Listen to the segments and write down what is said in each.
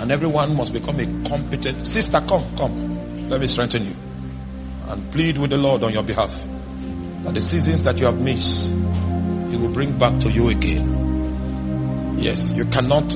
And everyone must become a competent. Sister, come. Let me strengthen you. And plead with the Lord on your behalf. That the seasons that you have missed, He will bring back to you again. Yes, you cannot.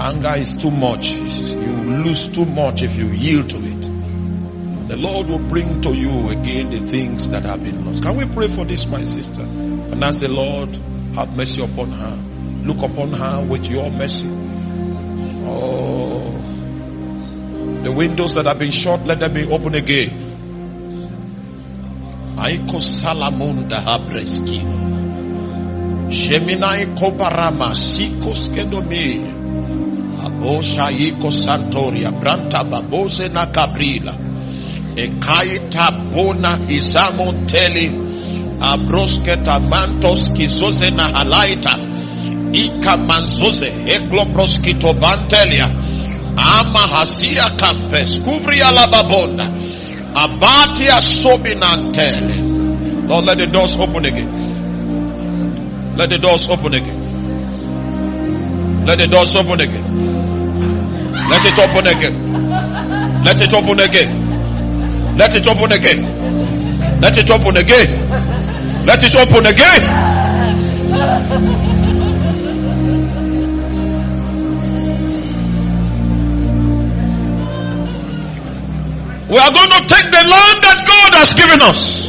Anger is too much. You lose too much if you yield to it. The Lord will bring to you again the things that have been lost. Can we pray for this, my sister? And ask the Lord, have mercy upon her. Look upon her with your mercy. Oh, the windows that have been shut, let them be open again. Aiko salamunda habreskino. Sheminai kobarama sikos kendomi. Abosha iko santoria branta babose na cabrila. Ekaita bona izamonteli abrosketa mantos kizoze na halaita ika manzoze ekloproskito bantelia ama hasia campes kuvria la babonda abati asobinantele. Lord, let the doors open again. Let the doors open again. Let the doors open again. Let it open again. Let it open again. Let it open again. Let it open again. Let it open again. We are going to take the land that God has given us.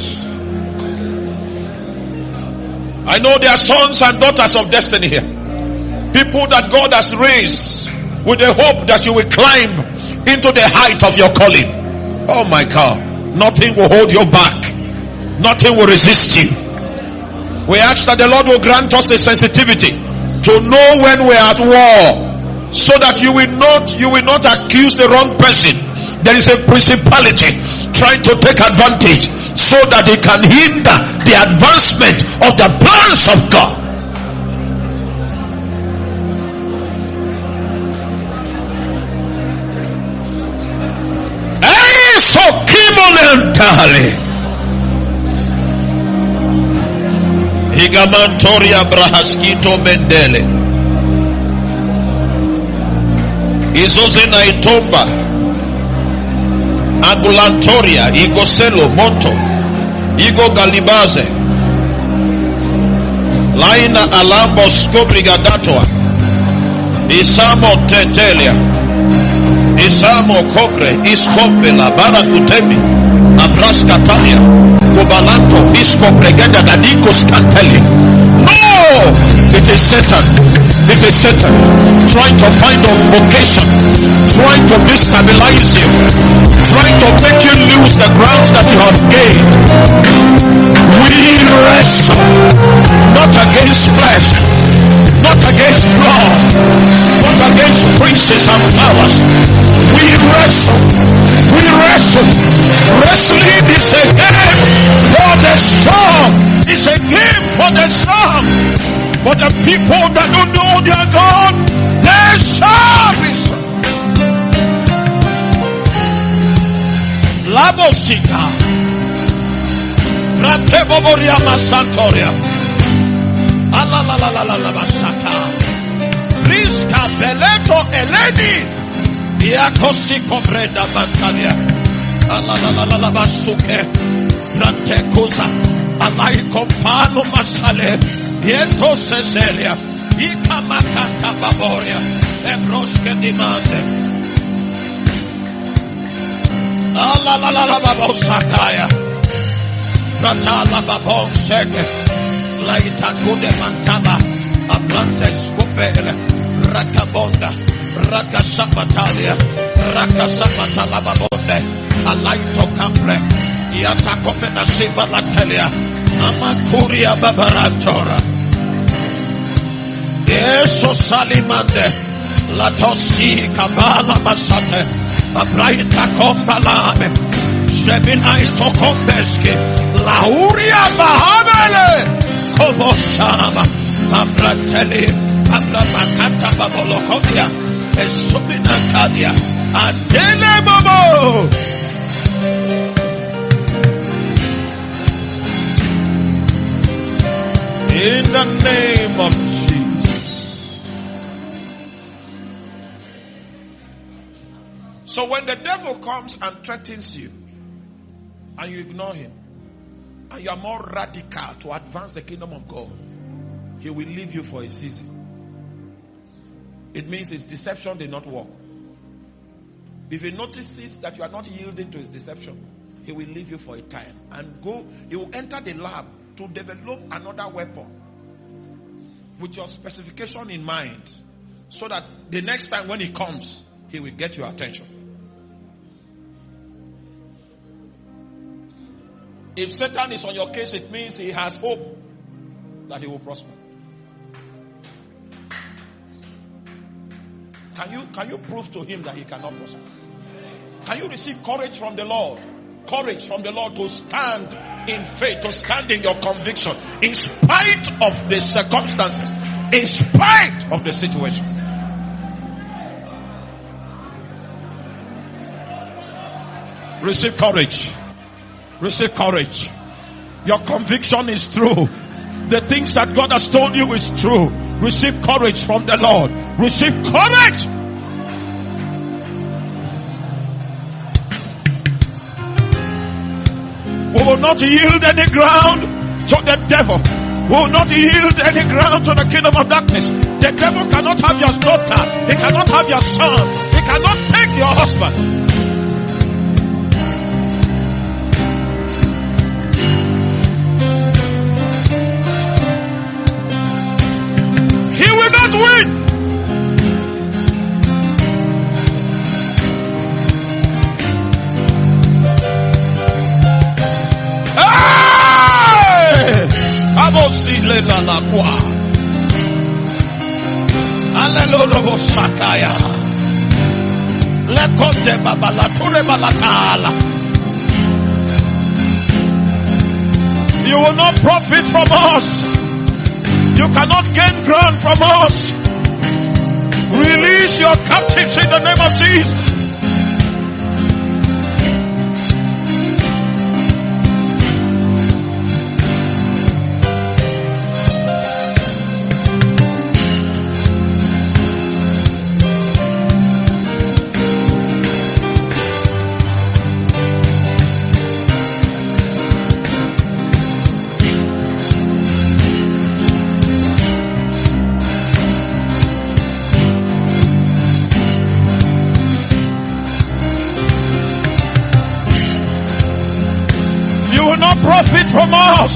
I know there are sons and daughters of destiny here. People that God has raised with the hope that you will climb into the height of your calling. Oh my God, nothing will hold you back. Nothing will resist you. We ask that the Lord will grant us a sensitivity to know when we are at war, so that you will not accuse the wrong person. There is a principality trying to take advantage so that they can hinder the advancement of the plans of God. Higamantoria brahaskito mendele izozena itomba agulantoria igoselo monto igo galibaze laina alambo skobrigadatua isamo tetelia isamo cobre iskopela barakutemi abraska talia kubalanto iskopregeda dadikos kanteli. No, it is Satan. It is Satan trying to find a vocation, trying to destabilize you, trying to make you lose the grounds that you have gained. We wrestle not against flesh, not against blood, not against princes and powers. We wrestle. Wrestling is a game for the strong. It's a game for the strong. For the people that don't know their God, they shall be strong. Labosika. Rateboboria Masantoria. Alalalalalalabasaka. Riska Beleto Eleni. Iakosiko Brenda Mantalia. Alalalalalalabasuke. Rantekusa. Alai Compano Masale. Yeto Cesaria. Ikamakata Baboria. Ebroske Dimande. Alalalababosakaya. Ratala Babon Seke. Laita Kude Mantaba. Aplante Scopele. Rakabonda. Rakasapatalia. Rakasapatala Babonde. Alaito Cambre. Yatakopena Siva Latelia. Amakuria Babarantora. Eso Salimande. Latosi Kabala Masate. Abraita Kombalame. Shrebinaito Kombeski. Lauria Bahamele. Kobosama. Abrateli. Abramakata Babolokotia. Esubinakadia. Adele Bobo. In the name of Jesus. So when the devil comes and threatens you, and you ignore him, and you are more radical to advance the kingdom of God, he will leave you for a season. It means his deception did not work. If he notices that you are not yielding to his deception, he will leave you for a time and go. He will enter the lab to develop another weapon with your specification in mind, so that the next time when he comes, he will get your attention. If Satan is on your case, it means he has hope that he will prosper. Can you prove to him that he cannot prosper? Can you receive courage from the Lord? Courage from the Lord to stand in faith, to stand in your conviction, in spite of the circumstances, in spite of the situation. Receive courage. Receive courage. Your conviction is true. The things that God has told you is true. Receive courage from the Lord. Receive courage. We will not yield any ground to the devil. We will not yield any ground to the kingdom of darkness. The devil cannot have your daughter. He cannot have your son. He cannot take your husband. He will not win. You will not profit from us. You cannot gain ground from us. Release your captives in the name of Jesus. Profit from us.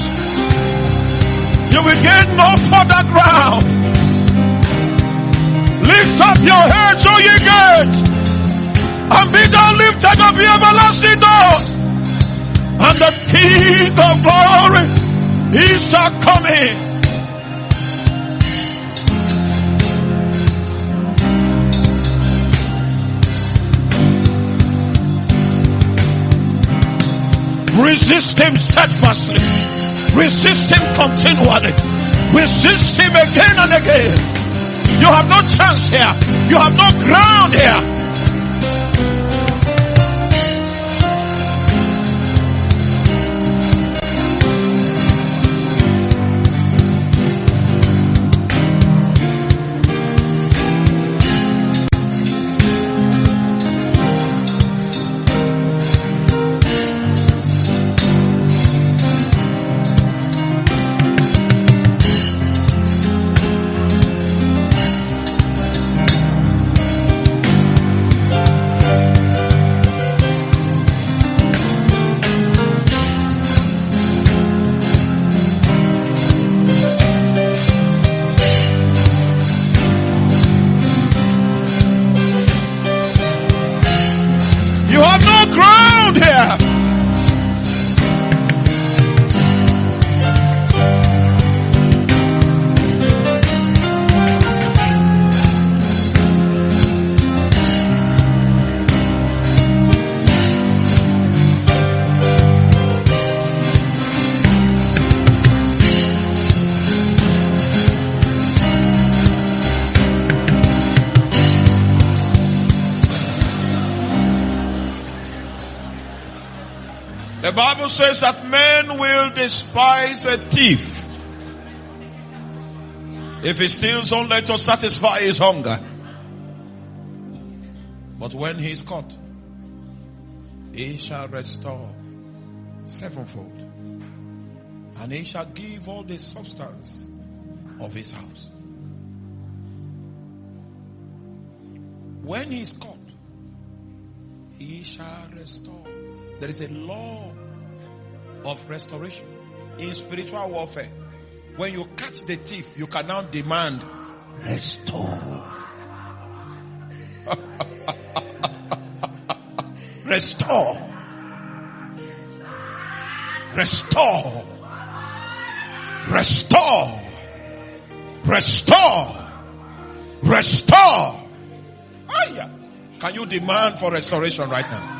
You will gain no further ground. Lift up your heads, O ye gates, and be thou lifted up, ye everlasting doors, and the King of glory is coming. Resist him steadfastly. Resist him continually. Resist him again and again. You have no chance here. You have no ground here. The Bible says that men will despise a thief if he steals only to satisfy his hunger. But when he is caught, he shall restore sevenfold, and he shall give all the substance of his house. When he is caught, he shall restore. There is a law of restoration in spiritual warfare. When you catch the thief, you can now demand, restore. Restore. Restore. Restore. Restore. Restore. Oh yeah. Can you demand for restoration right now?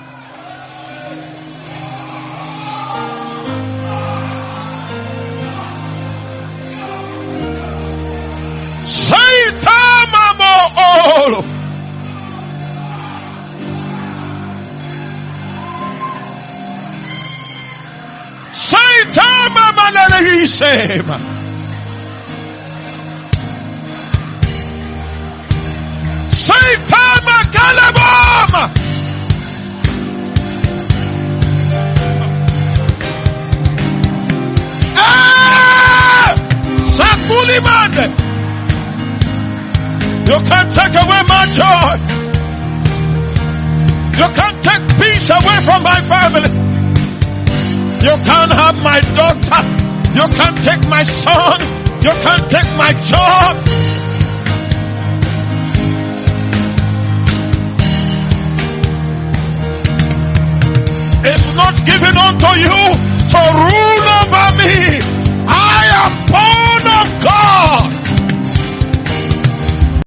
You can't take away my joy. You can't take peace away from my family. You can't have my daughter. You can't take my son. You can't take my job. It's not given unto you to rule